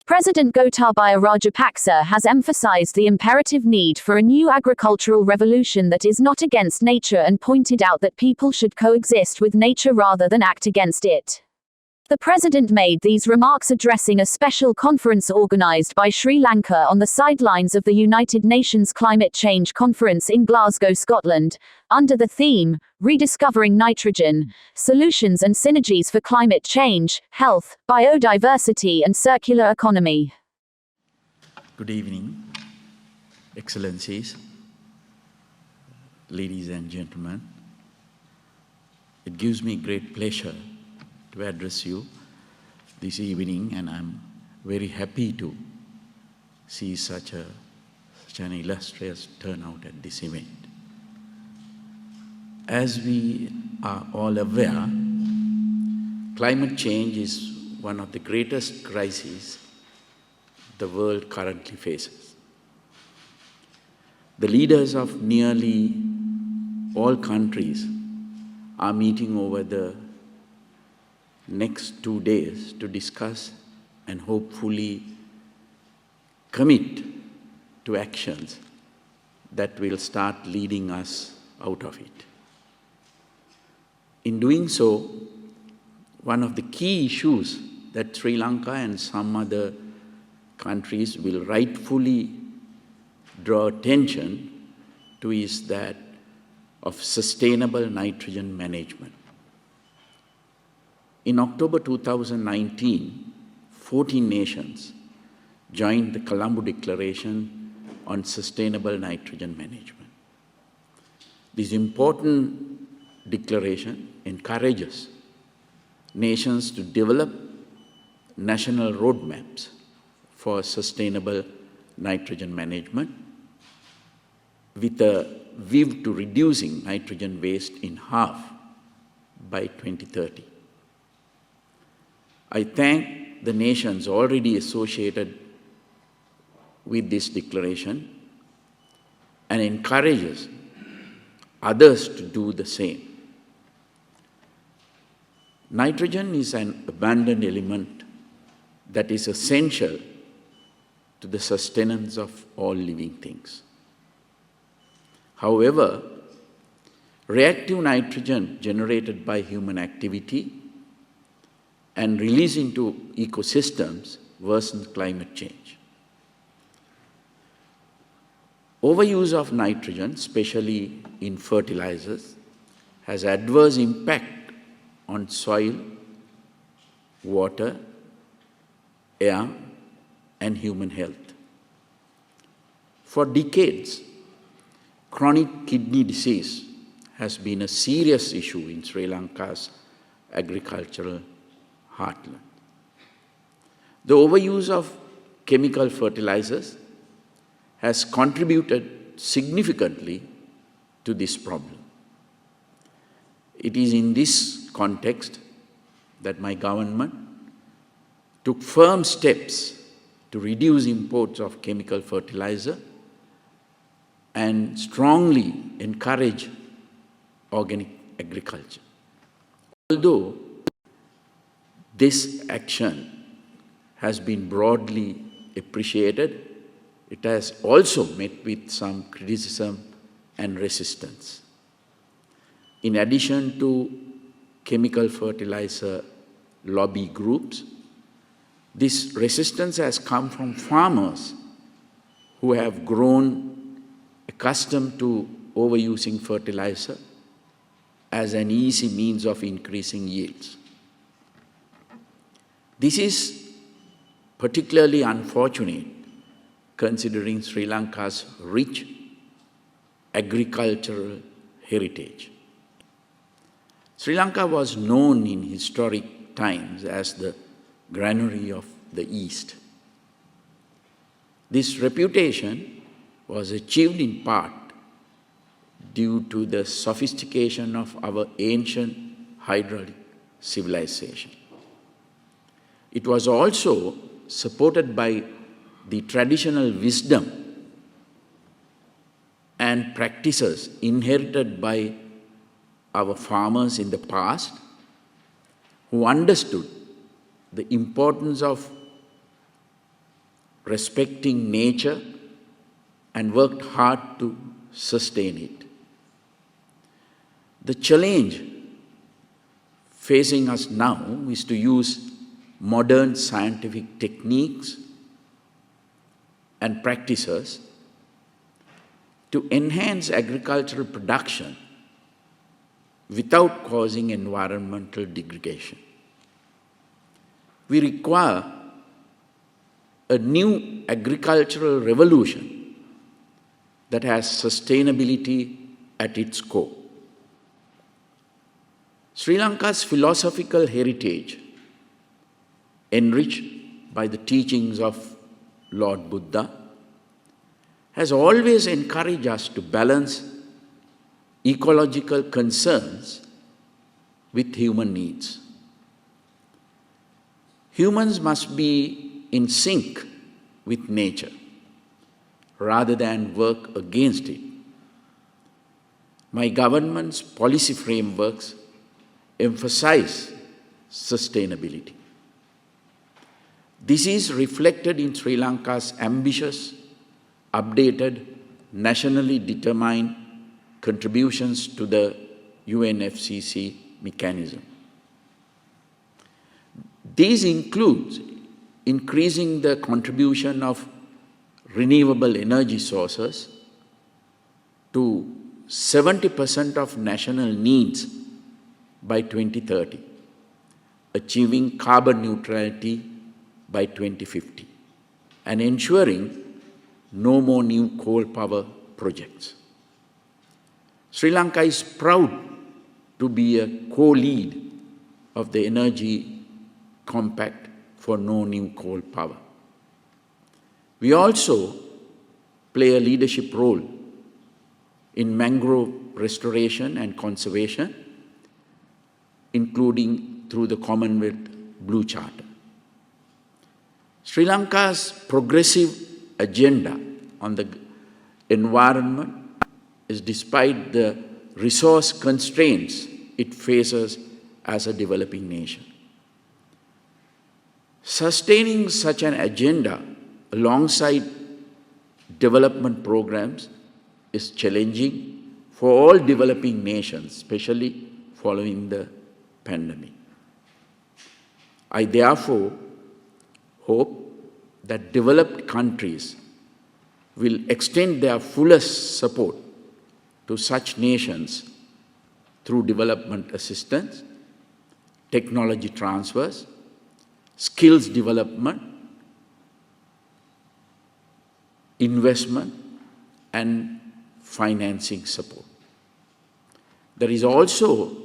President Gotabaya Rajapaksa has emphasized the imperative need for a new agricultural revolution that is not against nature and pointed out that people should coexist with nature rather than act against it. The president made these remarks addressing a special conference organized by Sri Lanka on the sidelines of the United Nations Climate Change Conference in Glasgow, Scotland, under the theme, Rediscovering Nitrogen, Solutions and Synergies for Climate Change, Health, Biodiversity and Circular Economy. Good evening, Excellencies, ladies and gentlemen. It gives me great pleasure to address you this evening, and I'm very happy to see such an illustrious turnout at this event. As we are all aware, climate change is one of the greatest crises the world currently faces. The leaders of nearly all countries are meeting over the next 2 days to discuss and hopefully commit to actions that will start leading us out of it. In doing so, one of the key issues that Sri Lanka and some other countries will rightfully draw attention to is that of sustainable nitrogen management. In October 2019, 14 nations joined the Colombo Declaration on Sustainable Nitrogen Management. This important declaration encourages nations to develop national roadmaps for sustainable nitrogen management with a view to reducing nitrogen waste in half by 2030. I thank the nations already associated with this declaration and encourages others to do the same. Nitrogen is an abundant element that is essential to the sustenance of all living things. However, reactive nitrogen generated by human activity and released into ecosystems worsen climate change. Overuse of nitrogen, especially in fertilizers, has adverse impact on soil, water, air, and human health. For decades, chronic kidney disease has been a serious issue in Sri Lanka's agricultural heartland. The overuse of chemical fertilizers has contributed significantly to this problem. It is in this context that my government took firm steps to reduce imports of chemical fertilizer and strongly encourage organic agriculture. Although this action has been broadly appreciated, it has also met with some criticism and resistance. In addition to chemical fertilizer lobby groups, this resistance has come from farmers who have grown accustomed to overusing fertilizer as an easy means of increasing yields. This is particularly unfortunate considering Sri Lanka's rich agricultural heritage. Sri Lanka was known in historic times as the granary of the East. This reputation was achieved in part due to the sophistication of our ancient hydraulic civilization. It was also supported by the traditional wisdom and practices inherited by our farmers in the past, who understood the importance of respecting nature, and worked hard to sustain it. The challenge facing us now is to use modern scientific techniques and practices to enhance agricultural production without causing environmental degradation. We require a new agricultural revolution that has sustainability at its core. Sri Lanka's philosophical heritage, enriched by the teachings of Lord Buddha, has always encouraged us to balance ecological concerns with human needs. Humans must be in sync with nature rather than work against it. My government's policy frameworks emphasize sustainability. This is reflected in Sri Lanka's ambitious, updated, nationally determined contributions to the UNFCCC mechanism. These include increasing the contribution of renewable energy sources to 70% of national needs by 2030, achieving carbon neutrality by 2050, and ensuring no more new coal power projects. Sri Lanka is proud to be a co-lead of the Energy Compact for no new coal power. We also play a leadership role in mangrove restoration and conservation, including through the Commonwealth Blue Charter. Sri Lanka's progressive agenda on the environment is despite the resource constraints it faces as a developing nation. Sustaining such an agenda alongside development programs is challenging for all developing nations, especially following the pandemic. I therefore hope that developed countries will extend their fullest support to such nations through development assistance, technology transfers, skills development, investment, and financing support. There is also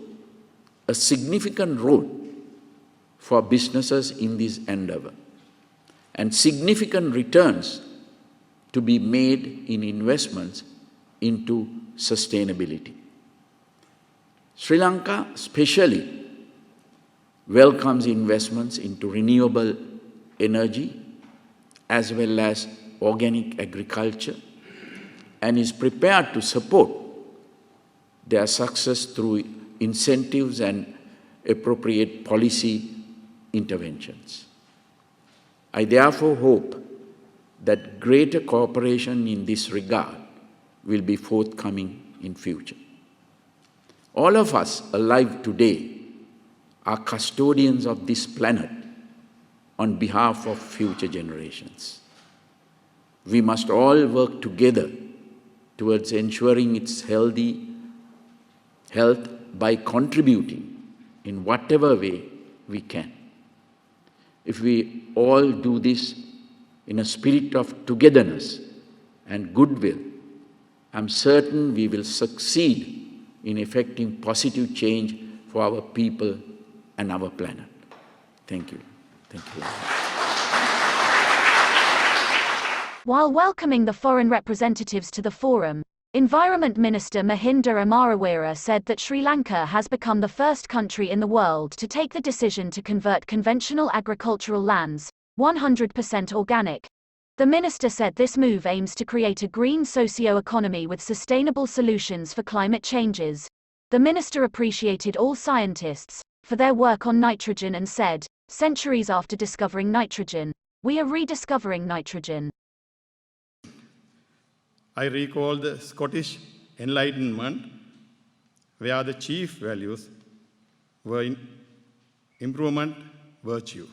a significant role for businesses in this endeavor, and significant returns to be made in investments into sustainability. Sri Lanka especially welcomes investments into renewable energy as well as organic agriculture, and is prepared to support their success through incentives and appropriate policy interventions. I therefore hope that greater cooperation in this regard will be forthcoming in future. All of us alive today are custodians of this planet on behalf of future generations. We must all work together towards ensuring its health by contributing in whatever way we can. If we all do this in a spirit of togetherness and goodwill, I'm certain we will succeed in effecting positive change for our people and our planet. Thank you. Thank you. While welcoming the foreign representatives to the forum, Environment Minister Mahinda Amarawira said that Sri Lanka has become the first country in the world to take the decision to convert conventional agricultural lands, 100% organic. The minister said this move aims to create a green socio-economy with sustainable solutions for climate changes. The minister appreciated all scientists for their work on nitrogen and said, centuries after discovering nitrogen, We are rediscovering nitrogen. I recall the Scottish Enlightenment, where the chief values were improvement, virtue,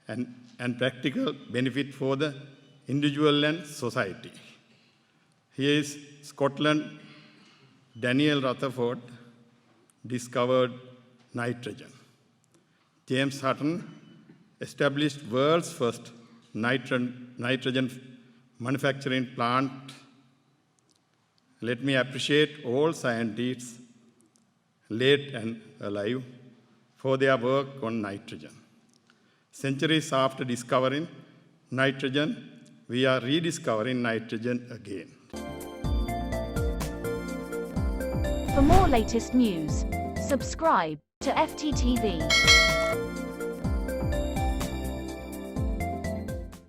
and practical benefit for the individual and society. Here is Scotland. Daniel Rutherford discovered nitrogen. James Hutton established world's first nitrogen manufacturing plant. Let me appreciate all scientists, late and alive, for their work on nitrogen. Centuries after discovering nitrogen, we are rediscovering nitrogen again. For more latest news, subscribe to FTTV.